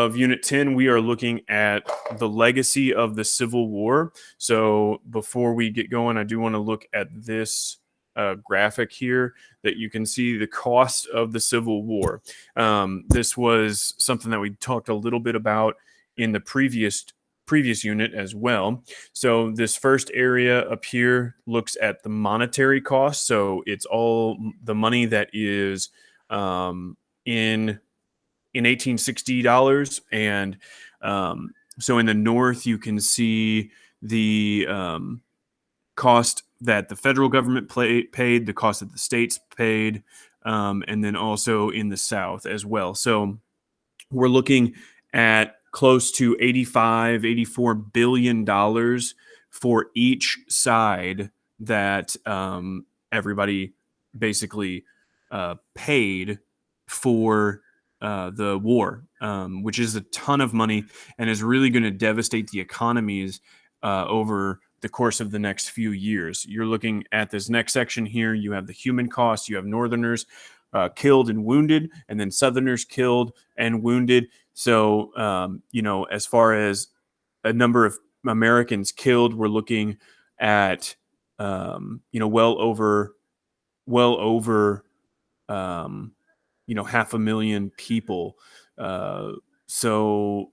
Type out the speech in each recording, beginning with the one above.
Of Unit 10, we are looking at the legacy of the Civil War. So before we get going, I do want to look at this graphic here that you can see the cost of the Civil War. This was something that we talked a little bit about in the previous unit as well. So this first area up here looks at the monetary cost. So it's all the money that is in $1860, and so in the north you can see the cost that the federal government paid, the cost that the states paid, and then also in the south as well. So we're looking at close to $84 billion for each side that everybody basically paid for the war, which is a ton of money and is really going to devastate the economies over the course of the next few years. You're looking at this next section here. You have the human cost. You have Northerners killed and wounded, and then Southerners killed and wounded. So, as far as a number of Americans killed, we're looking at, well over 500,000 people. So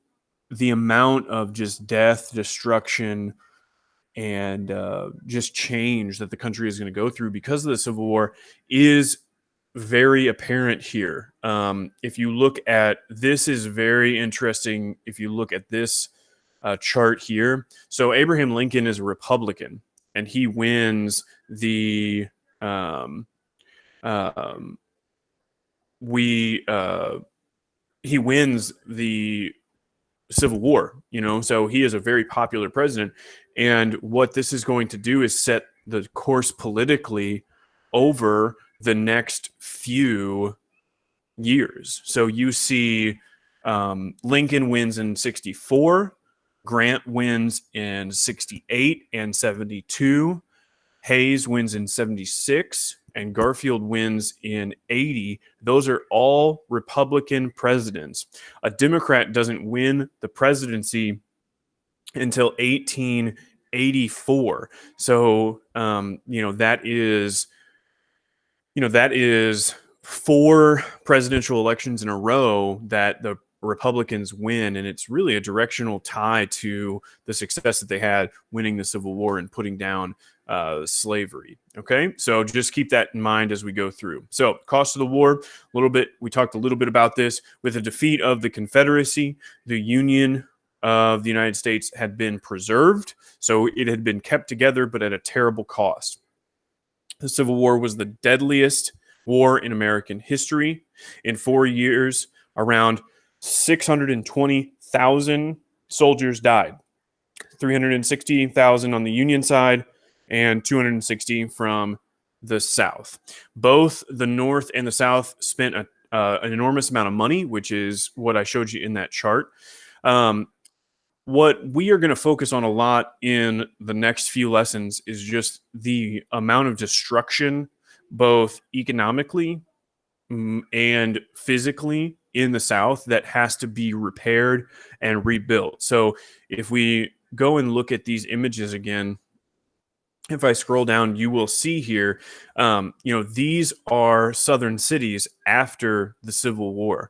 the amount of just death, destruction, and just change that the country is going to go through because of the Civil War is very apparent here. If you look at this, is very interesting. If you look at this chart here, so Abraham Lincoln is a Republican, and he wins the he wins the Civil War, so he is a very popular president. And what this is going to do is set the course politically over the next few years. So you see Lincoln wins in 64, Grant wins in 68 and 72, Hayes wins in 76, and Garfield wins in 80. Those are all Republican presidents. A Democrat doesn't win the presidency until 1884. So, that is 4 presidential elections in a row that the Republicans win, and it's really a directional tie to the success that they had winning the Civil War and putting down slavery. Okay, so just keep that in mind as we go through. So, cost of the war, we talked a little bit about this. With the defeat of the Confederacy, the Union of the United States had been preserved, so it had been kept together, but at a terrible cost. The Civil War was the deadliest war in American history. In 4 years, around 620,000 soldiers died. 360,000 on the Union side and 260 from the South. Both the North and the South spent an enormous amount of money, which is what I showed you in that chart. What we are going to focus on a lot in the next few lessons is just the amount of destruction, both economically and physically, in the South that has to be repaired and rebuilt. So if we go and look at these images again, if I scroll down, you will see here, these are Southern cities after the Civil War.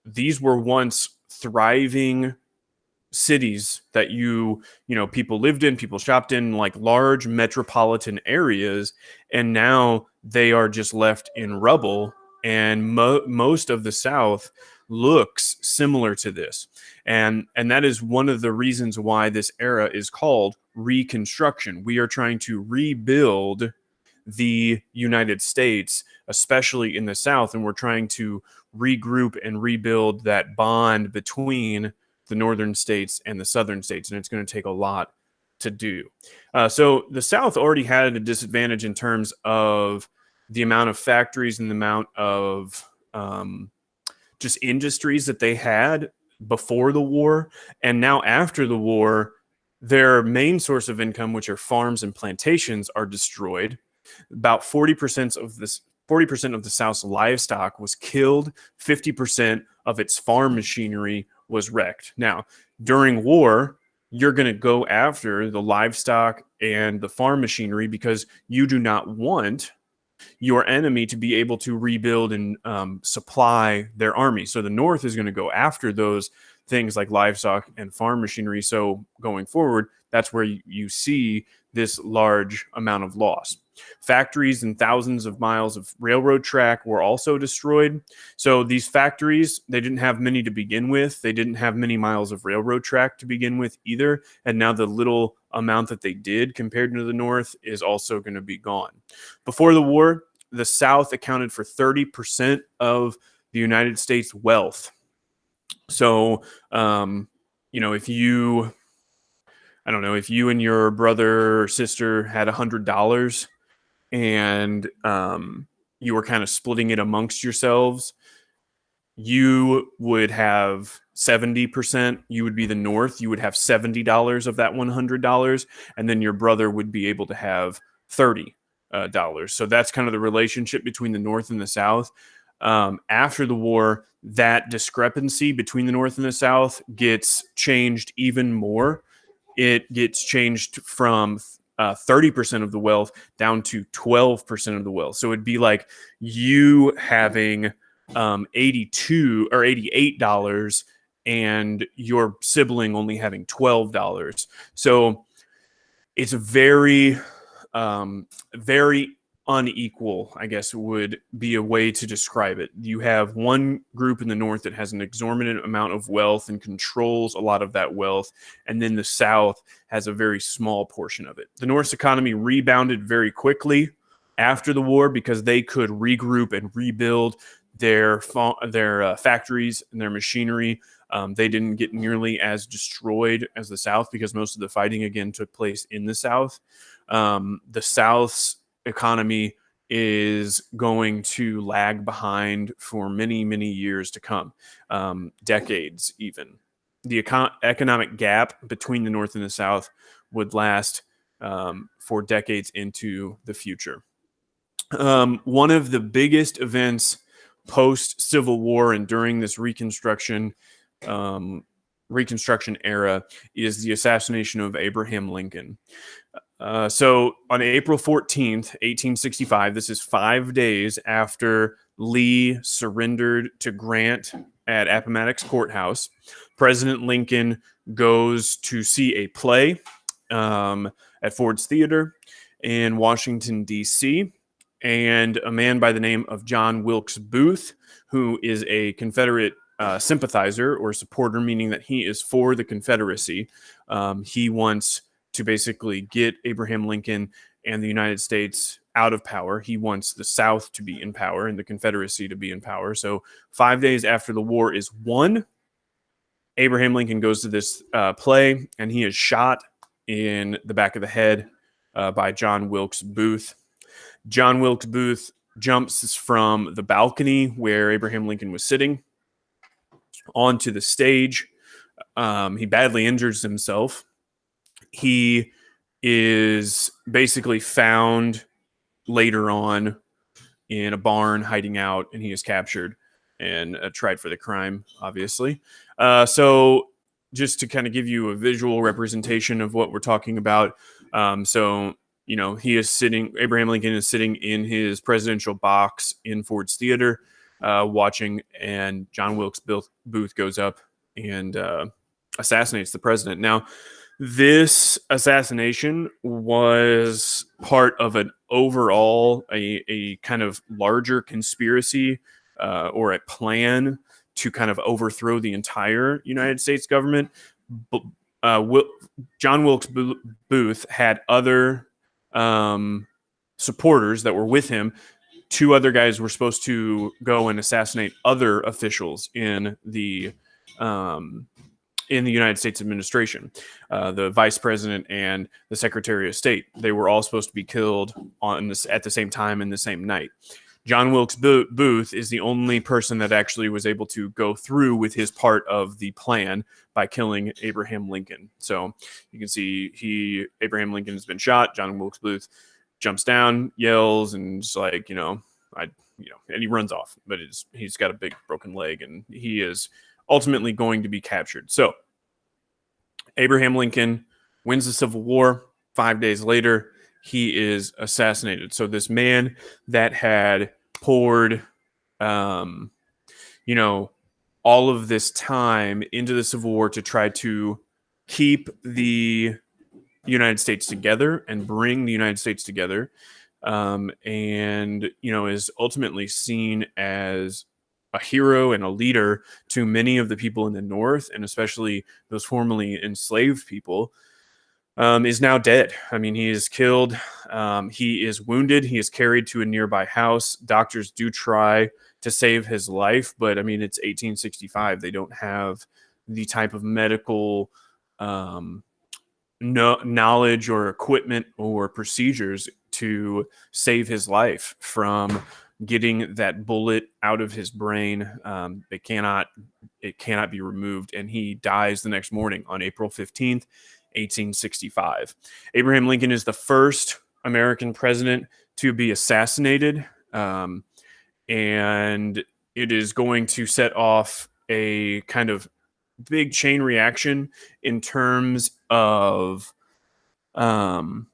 These were once thriving cities that people lived in, people shopped in, like large metropolitan areas, and now they are just left in rubble. And most of the South looks similar to this, and that is one of the reasons why this era is called Reconstruction. We are trying to rebuild the United States, especially in the South, and we're trying to regroup and rebuild that bond between the northern states and the southern states, and it's going to take a lot to do. So the South already had a disadvantage in terms of the amount of factories and the amount of just industries that they had before the war. And now after the war, their main source of income, which are farms and plantations, are destroyed. About 40% of this 40% of the South's livestock was killed. 50% of its farm machinery was wrecked. Now, during war, you're going to go after the livestock and the farm machinery because you do not want your enemy to be able to rebuild and supply their army. So the North is going to go after those things like livestock and farm machinery. So going forward, that's where you see this large amount of loss. Factories and thousands of miles of railroad track were also destroyed. So these factories, they didn't have many to begin with. They didn't have many miles of railroad track to begin with either. And now the little amount that they did compared to the North is also going to be gone. Before the war, the South accounted for 30% of the United States wealth. So, if you, I don't know, if you and your brother or sister had $100 and you were kind of splitting it amongst yourselves, you would have 70%. You would be the North. You would have $70 of that $100, and then your brother would be able to have $30. So that's kind of the relationship between the North and the South. After the war, that discrepancy between the North and the South gets changed even more. It gets changed from 30% of the wealth down to 12% of the wealth. So it'd be like you having 82 or $88 and your sibling only having $12. So it's very, very unequal, I guess would be a way to describe it. You have one group in the North that has an exorbitant amount of wealth and controls a lot of that wealth, and then the South has a very small portion of it. The North's economy rebounded very quickly after the war because they could regroup and rebuild their factories and their machinery. They didn't get nearly as destroyed as the South because most of the fighting again took place in the South. The South's economy is going to lag behind for many, many years to come, decades even. The economic gap between the North and the South would last for decades into the future. One of the biggest events post-Civil War and during this Reconstruction era is the assassination of Abraham Lincoln. So on April 14th, 1865, this is 5 days after Lee surrendered to Grant at Appomattox Courthouse, President Lincoln goes to see a play at Ford's Theater in Washington, D.C., and a man by the name of John Wilkes Booth, who is a Confederate sympathizer or supporter, meaning that he is for the Confederacy. He wants to basically get Abraham Lincoln and the United States out of power. He wants the South to be in power and the Confederacy to be in power. So 5 days after the war is won, Abraham Lincoln goes to this play, and he is shot in the back of the head by John Wilkes Booth. John Wilkes Booth jumps from the balcony where Abraham Lincoln was sitting onto the stage. He badly injures himself. He is basically found later on in a barn hiding out, and he is captured and tried for the crime, obviously. So just to kind of give you a visual representation of what we're talking about. Abraham Lincoln is sitting in his presidential box in Ford's Theater watching, and John Wilkes Booth goes up and assassinates the president. Now, this assassination was part of an overall, a kind of larger conspiracy or a plan to kind of overthrow the entire United States government. John Wilkes Booth had other supporters that were with him. Two other guys were supposed to go and assassinate other officials in the United States administration, the vice president and the secretary of state. They were all supposed to be killed at the same time in the same night. John Wilkes Booth is the only person that actually was able to go through with his part of the plan by killing Abraham Lincoln. So you can see Abraham Lincoln has been shot. John Wilkes Booth jumps down, yells, and just and he runs off, but he's got a big broken leg, and he is ultimately going to be captured. So Abraham Lincoln wins the Civil War. 5 days later, he is assassinated. So this man that had poured, um, all of this time into the Civil War to try to keep the United States together and bring the United States together, and is ultimately seen as a hero and a leader to many of the people in the North, and especially those formerly enslaved people, is now dead. I mean, he is killed. He is wounded. He is carried to a nearby house. Doctors do try to save his life, but I mean, it's 1865. They don't have the type of medical um, knowledge or equipment or procedures to save his life from getting that bullet out of his brain. It cannot be removed, and he dies the next morning on April 15th, 1865. Abraham Lincoln is the first American president to be assassinated, and it is going to set off a kind of big chain reaction in terms of how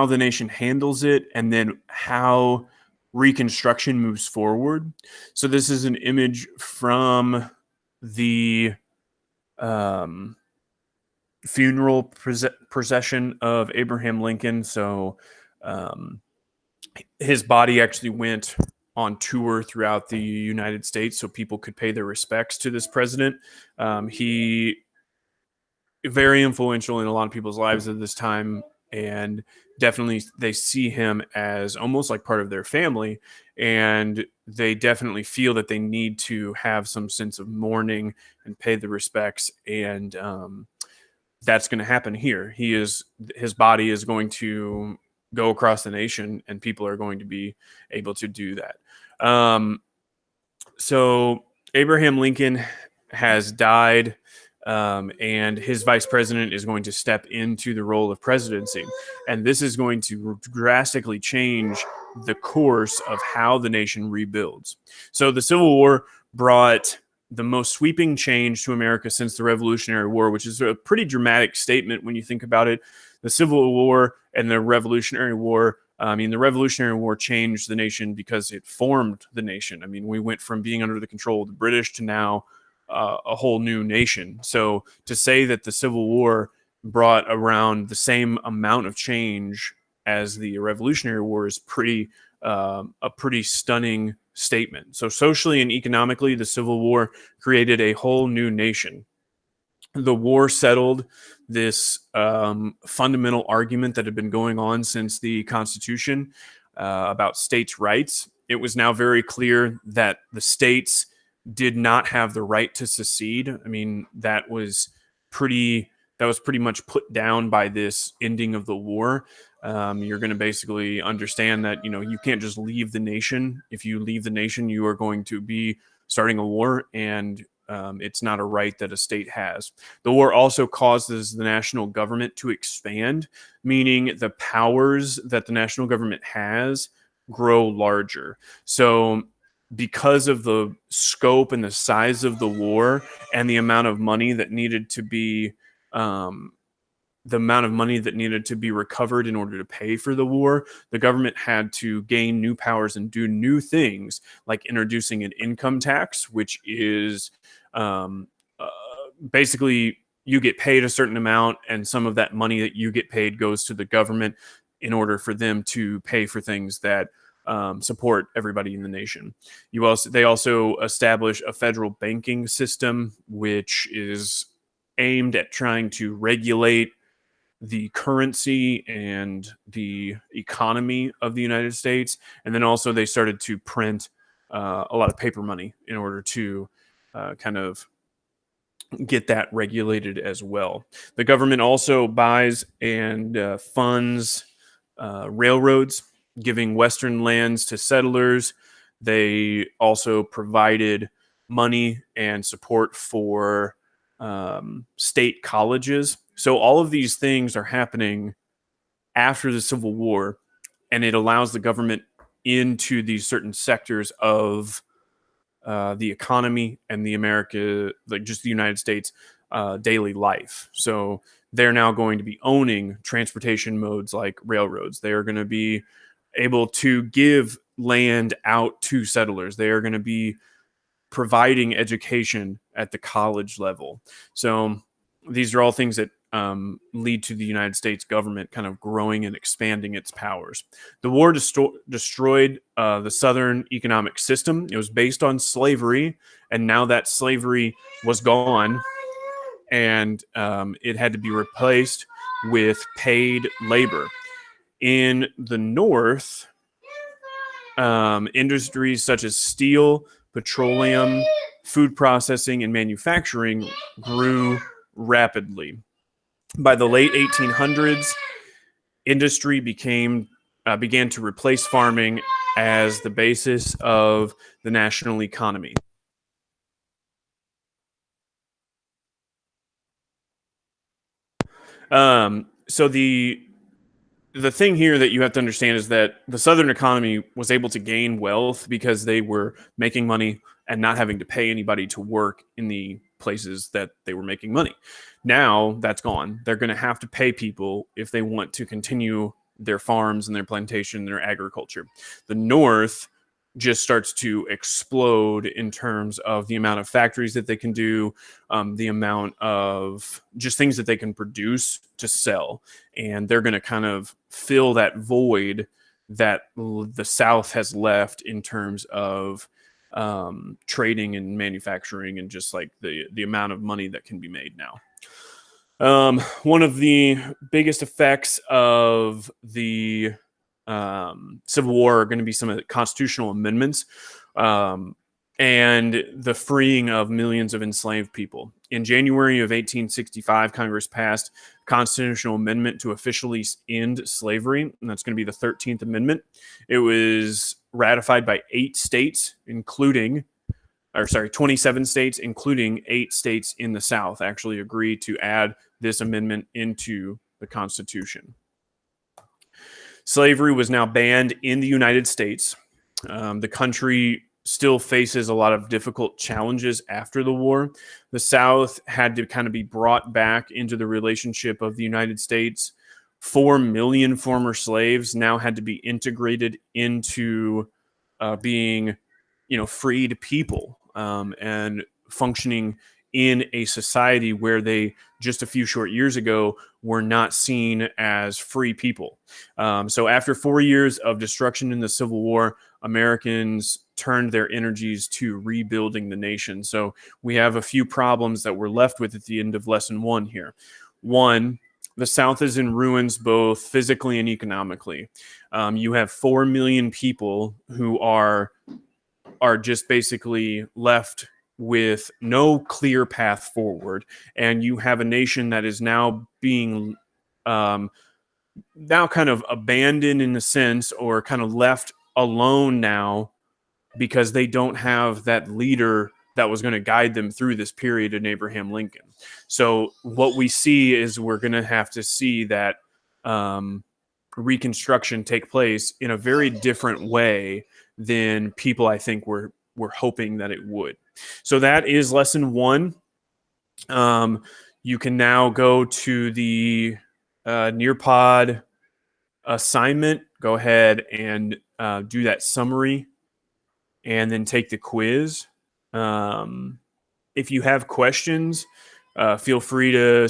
the nation handles it, and then how Reconstruction moves forward. So this is an image from the funeral procession of Abraham Lincoln. So his body actually went on tour throughout the United States so people could pay their respects to this president. He very influential in a lot of people's lives at this time, and definitely they see him as almost like part of their family, and they definitely feel that they need to have some sense of mourning and pay the respects, and that's going to happen here. His body is going to go across the nation, and people are going to be able to do that. So Abraham Lincoln has died, and his vice president is going to step into the role of presidency. And this is going to drastically change the course of how the nation rebuilds. So the Civil War brought the most sweeping change to America since the Revolutionary War, which is a pretty dramatic statement when you think about it. The Civil War and the Revolutionary War, I mean, the Revolutionary War changed the nation because it formed the nation. I mean, we went from being under the control of the British to now a whole new nation. So to say that the Civil War brought around the same amount of change as the Revolutionary War is a pretty stunning statement. So socially and economically, the Civil War created a whole new nation. The war settled this fundamental argument that had been going on since the Constitution about states' rights. It was now very clear that the states did not have the right to secede. I mean, that was pretty much put down by this ending of the war. You're going to basically understand that you can't just leave the nation. If you leave the nation, you are going to be starting a war, and it's not a right that a state has. The war also causes the national government to expand, meaning the powers that the national government has grow larger. So because of the scope and the size of the war and the amount of money that needed to be recovered in order to pay for the war, the government had to gain new powers and do new things, like introducing an income tax, which is basically you get paid a certain amount, and some of that money that you get paid goes to the government in order for them to pay for things that support everybody in the nation. They also establish a federal banking system, which is aimed at trying to regulate the currency and the economy of the United States. And then also they started to print a lot of paper money in order to kind of get that regulated as well. The government also buys and funds railroads, giving Western lands to settlers. They also provided money and support for state colleges. So all of these things are happening after the Civil War, and it allows the government into these certain sectors of the economy and the America, like just the United States daily life. So they're now going to be owning transportation modes like railroads. They are going to be able to give land out to settlers. They are going to be providing education at the college level. So these are all things that lead to the United States government kind of growing and expanding its powers. The war destroyed the Southern economic system. It was based on slavery, and now that slavery was gone, and it had to be replaced with paid labor. In the North, industries such as steel, petroleum, food processing, and manufacturing grew rapidly. By the late 1800s, industry began to replace farming as the basis of the national economy. So the thing here that you have to understand is that the Southern economy was able to gain wealth because they were making money and not having to pay anybody to work in the places that they were making money. Now that's gone. They're going to have to pay people if they want to continue their farms and their plantation and their agriculture. The North just starts to explode in terms of the amount of factories that they can do, the amount of just things that they can produce to sell. And they're going to kind of fill that void that the South has left in terms of trading and manufacturing and just like the amount of money that can be made now. One of the biggest effects of the Civil War are going to be some of the constitutional amendments and the freeing of millions of enslaved people. In January of 1865, Congress passed a constitutional amendment to officially end slavery, and that's going to be the 13th Amendment. It was ratified by 27 states, including 8 states in the South, actually agreed to add this amendment into the Constitution. Slavery was now banned in the United States. The country still faces a lot of difficult challenges after the war. The South had to kind of be brought back into the relationship of the United States. 4 million former slaves now had to be integrated into being, freed people and functioning in a society where they just a few short years ago were not seen as free people. So after 4 years of destruction in the Civil War, Americans turned their energies to rebuilding the nation. So we have a few problems that we're left with at the end of lesson 1 here. 1, the South is in ruins both physically and economically. You have 4 million people who are just basically left with no clear path forward, and you have a nation that is now being now kind of abandoned in a sense, or kind of left alone now because they don't have that leader that was going to guide them through this period in Abraham Lincoln. So what we see is we're going to have to see that Reconstruction take place in a very different way than people, I think, were hoping that it would. So that is lesson 1. You can now go to the Nearpod assignment. Go ahead and do that summary and then take the quiz. If you have questions, feel free to